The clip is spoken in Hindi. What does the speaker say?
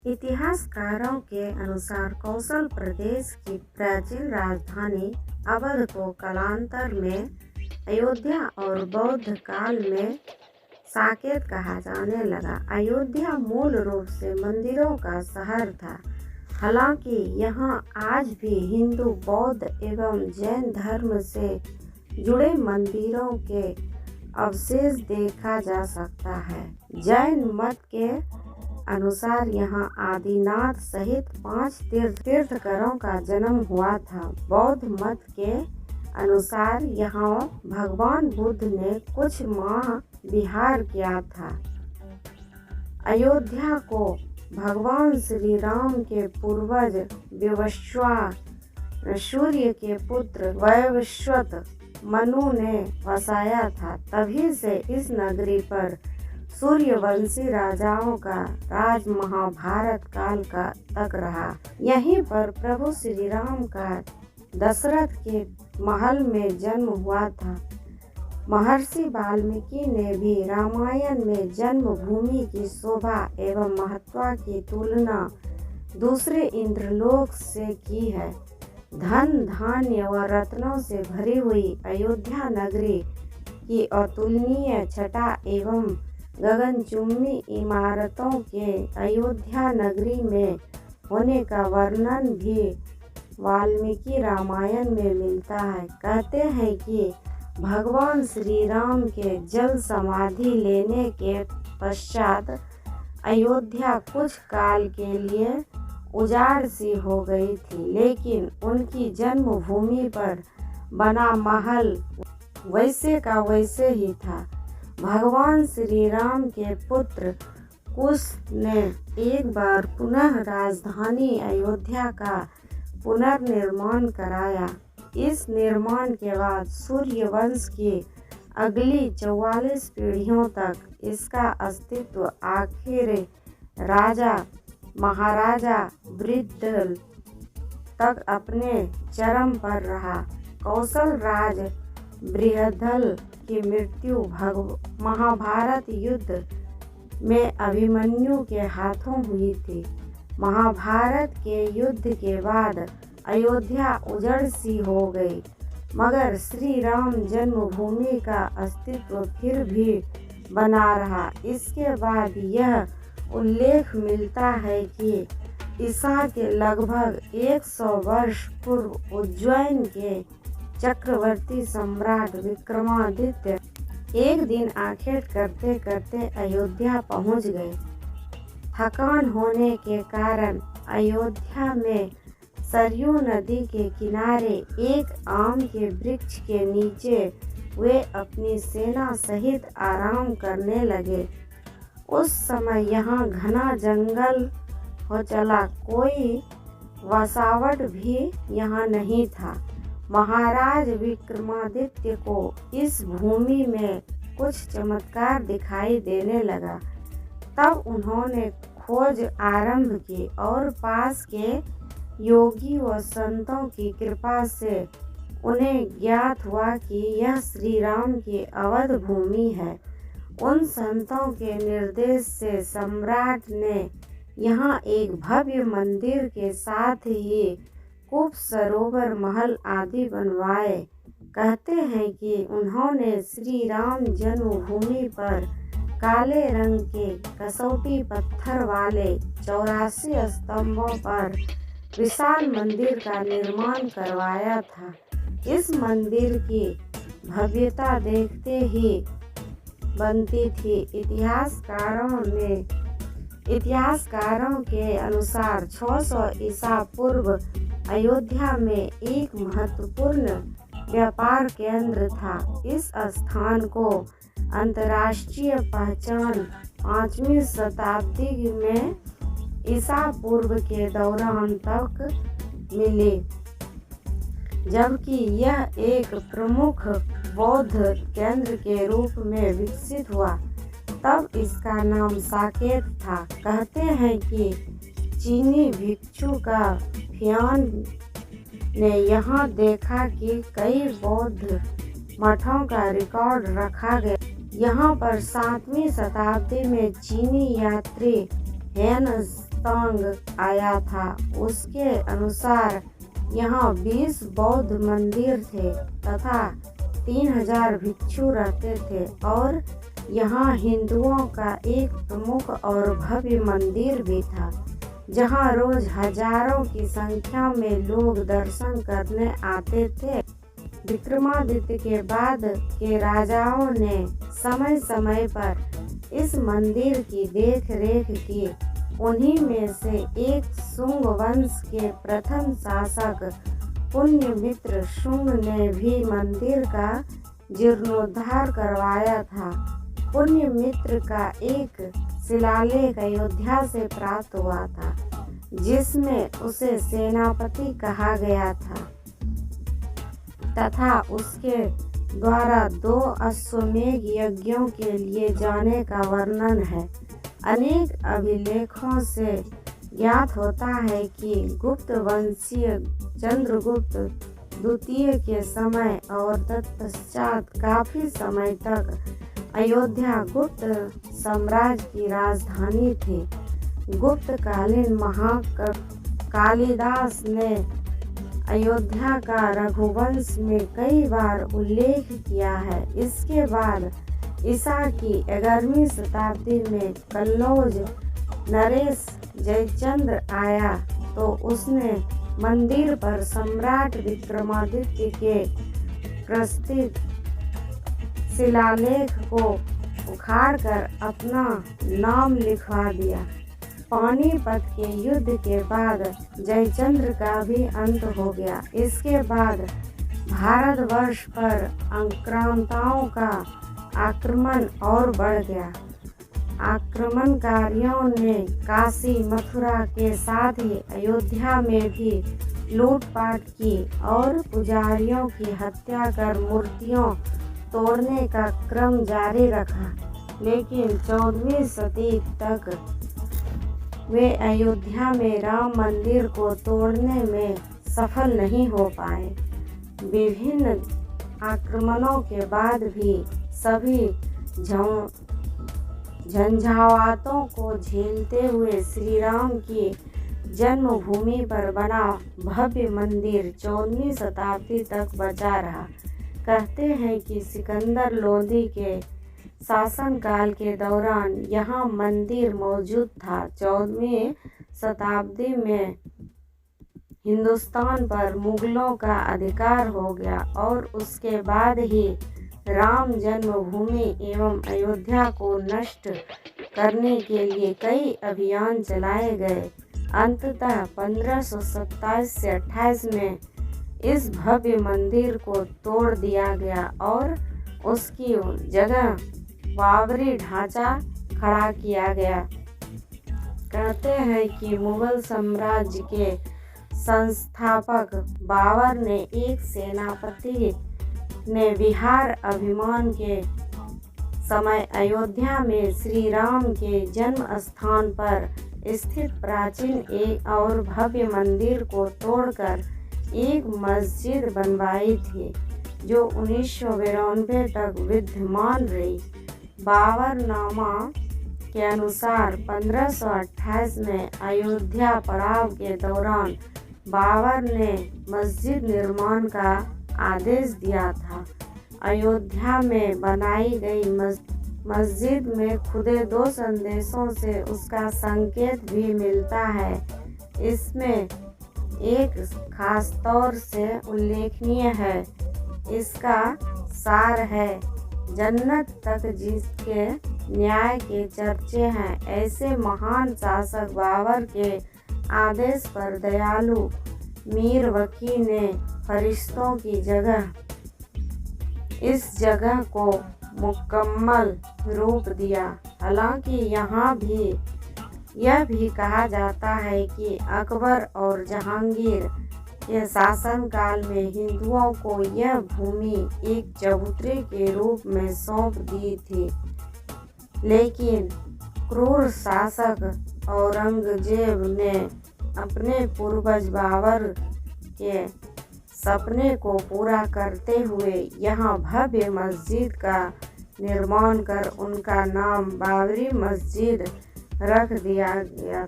इतिहासकारों के अनुसार कौशल प्रदेश की प्राचीन राजधानी अवध को कालांतर में अयोध्या और बौद्ध काल में साकेत कहा जाने लगा। अयोध्या मूल रूप से मंदिरों का शहर था। हालांकि यहाँ आज भी हिंदू, बौद्ध एवं जैन धर्म से जुड़े मंदिरों के अवशेष देखा जा सकता है। जैन मत के अनुसार यहाँ आदिनाथ सहित 5 तीर्थंकरों का जन्म हुआ था। बौद्ध मत के अनुसार यहाँ भगवान बुद्ध ने कुछ माह विहार किया था। अयोध्या को भगवान श्री राम के पूर्वज विवस्वान सूर्य के पुत्र वैवस्वत मनु ने बसाया था। तभी से इस नगरी पर सूर्यवंशी राजाओं का राज महाभारत काल का तक रहा। यहीं पर प्रभु श्री राम का दशरथ के महल में जन्म हुआ था। महर्षि वाल्मीकि ने भी रामायण में जन्मभूमि की शोभा एवं महत्व की तुलना दूसरे इंद्रलोक से की है। धन धान्य व रत्नों से भरी हुई अयोध्या नगरी की अतुलनीय छटा एवं गगनचुंबी इमारतों के अयोध्या नगरी में होने का वर्णन भी वाल्मीकि रामायण में मिलता है। कहते हैं कि भगवान श्री राम के जल समाधि लेने के पश्चात अयोध्या कुछ काल के लिए उजाड़ सी हो गई थी, लेकिन उनकी जन्मभूमि पर बना महल वैसे का वैसे ही था। भगवान श्री राम के पुत्र कुश ने एक बार पुनः राजधानी अयोध्या का पुनर्निर्माण कराया। इस निर्माण के बाद सूर्यवंश की अगली 44 पीढ़ियों तक इसका अस्तित्व आखिर राजा महाराजा वृद्ध तक अपने चरम पर रहा। कौशल राज बृहद्दल की मृत्यु महाभारत युद्ध में अभिमन्यु के हाथों हुई थी। महाभारत के युद्ध के बाद अयोध्या उजड़ सी हो गई, मगर श्री राम जन्मभूमि का अस्तित्व फिर भी बना रहा। इसके बाद यह उल्लेख मिलता है कि ईसा के लगभग 100 वर्ष पूर्व उज्जैन के चक्रवर्ती सम्राट विक्रमादित्य एक दिन आखेट करते करते अयोध्या पहुंच गए। थकान होने के कारण अयोध्या में सरयू नदी के किनारे एक आम के वृक्ष के नीचे वे अपनी सेना सहित आराम करने लगे। उस समय यहाँ घना जंगल हो चला, कोई वसावट भी यहाँ नहीं था। महाराज विक्रमादित्य को इस भूमि में कुछ चमत्कार दिखाई देने लगा। तब उन्होंने खोज आरंभ की और पास के योगी व संतों की कृपा से उन्हें ज्ञात हुआ कि यह श्री राम की अवध भूमि है। उन संतों के निर्देश से सम्राट ने यहाँ एक भव्य मंदिर के साथ ही कूप, सरोवर, महल आदि बनवाए। कहते हैं कि उन्होंने श्री राम जन्मभूमि पर काले रंग के कसौटी पत्थर वाले 84 स्तंभों पर विशाल मंदिर का निर्माण करवाया था। इस मंदिर की भव्यता देखते ही बनती थी। इतिहासकारों के अनुसार 600 ईसा पूर्व अयोध्या में एक महत्वपूर्ण व्यापार केंद्र था। इस स्थान को अंतर्राष्ट्रीय पहचान 5वीं शताब्दी में ईसा पूर्व के दौरान तक मिली, जबकि यह एक प्रमुख बौद्ध केंद्र के रूप में विकसित हुआ। तब इसका नाम साकेत था। कहते हैं कि चीनी भिक्षु का फियान ने यहाँ देखा कि कई बौद्ध मठों का रिकॉर्ड रखा गया। यहाँ पर 7वीं शताब्दी में चीनी यात्री हेन दास्तांग आया था। उसके अनुसार यहाँ 20 बौद्ध मंदिर थे तथा 3000 भिक्षु रहते थे और यहाँ हिंदुओं का एक प्रमुख और भव्य मंदिर भी था, जहाँ रोज हजारों की संख्या में लोग दर्शन करने आते थे। विक्रमादित्य के बाद के राजाओं ने समय समय पर इस मंदिर की देख रेख की। उन्हीं में से एक शुंग वंश के प्रथम शासक पुण्यमित्र शुंग ने भी मंदिर का जीर्णोद्धार करवाया था। पुण्यमित्र का एक शिलालेख अयोध्या से प्राप्त हुआ था, जिसमें उसे सेनापति कहा गया था तथा उसके द्वारा 2 अश्वमेध यज्ञों के लिए जाने का वर्णन है। अनेक अभिलेखों से ज्ञात होता है कि गुप्त वंशीय चंद्रगुप्त द्वितीय के समय और तत्पश्चात काफी समय तक अयोध्या गुप्त साम्राज्य की राजधानी थी। गुप्तकालीन महाकवि कालिदास ने अयोध्या का रघुवंश में कई बार उल्लेख किया है। इसके बाद ईसा की 11वीं शताब्दी में कल्लौज नरेश जयचंद्र आया तो उसने मंदिर पर सम्राट विक्रमादित्य के प्रस्तुत शिलालेख को उखाड़कर अपना नाम लिखवा दिया। पानीपत के युद्ध के बाद जयचंद्र का भी अंत हो गया। इसके बाद भारतवर्ष पर आक्रांताओं का आक्रमण और बढ़ गया। आक्रमणकारियों ने काशी मथुरा के साथ ही अयोध्या में भी लूटपाट की और पुजारियों की हत्या कर मूर्तियों तोड़ने का क्रम जारी रखा। लेकिन 14वीं सदी तक वे अयोध्या में राम मंदिर को तोड़ने में सफल नहीं हो पाए। विभिन्न आक्रमणों के बाद भी सभी झंझावातों को झेलते हुए श्री राम की जन्मभूमि पर बना भव्य मंदिर 14वीं शताब्दी तक बचा रहा। कहते हैं कि सिकंदर लोदी के शासनकाल के दौरान यहाँ मंदिर मौजूद था। 14वीं शताब्दी में हिंदुस्तान पर मुगलों का अधिकार हो गया और उसके बाद ही राम जन्मभूमि एवं अयोध्या को नष्ट करने के लिए कई अभियान चलाए गए। अंततः 1527 से 28 में इस भव्य मंदिर को तोड़ दिया गया और उसकी जगह बाबरी ढांचा खड़ा किया गया। कहते हैं कि मुगल साम्राज्य के संस्थापक बाबर ने एक सेनापति ने बिहार अभियान के समय अयोध्या में श्री राम के जन्म स्थान पर स्थित प्राचीन एक और भव्य मंदिर को तोड़कर एक मस्जिद बनवाई थी, जो 1992 तक विद्यमान रही। बाबरनामा के अनुसार 1528 में अयोध्या पड़ाव के दौरान बाबर ने मस्जिद निर्माण का आदेश दिया था। अयोध्या में बनाई गई मस्जिद में खुदे 2 संदेशों से उसका संकेत भी मिलता है। इसमें एक खास तौर से उल्लेखनीय है। इसका सार है, जन्नत तक जिसके न्याय के चर्चे हैं। ऐसे महान शासक बाबर के आदेश पर दयालु मीर वकी ने फरिश्तों की जगह इस जगह को मुकम्मल रूप दिया। हालांकि यहाँ भी यह भी कहा जाता है कि अकबर और जहांगीर के शासनकाल में हिंदुओं को यह भूमि एक चबूतरे के रूप में सौंप दी थी, लेकिन क्रूर शासक औरंगजेब ने अपने पूर्वज बाबर के सपने को पूरा करते हुए यहाँ भव्य मस्जिद का निर्माण कर उनका नाम बाबरी मस्जिद रख दिया गया।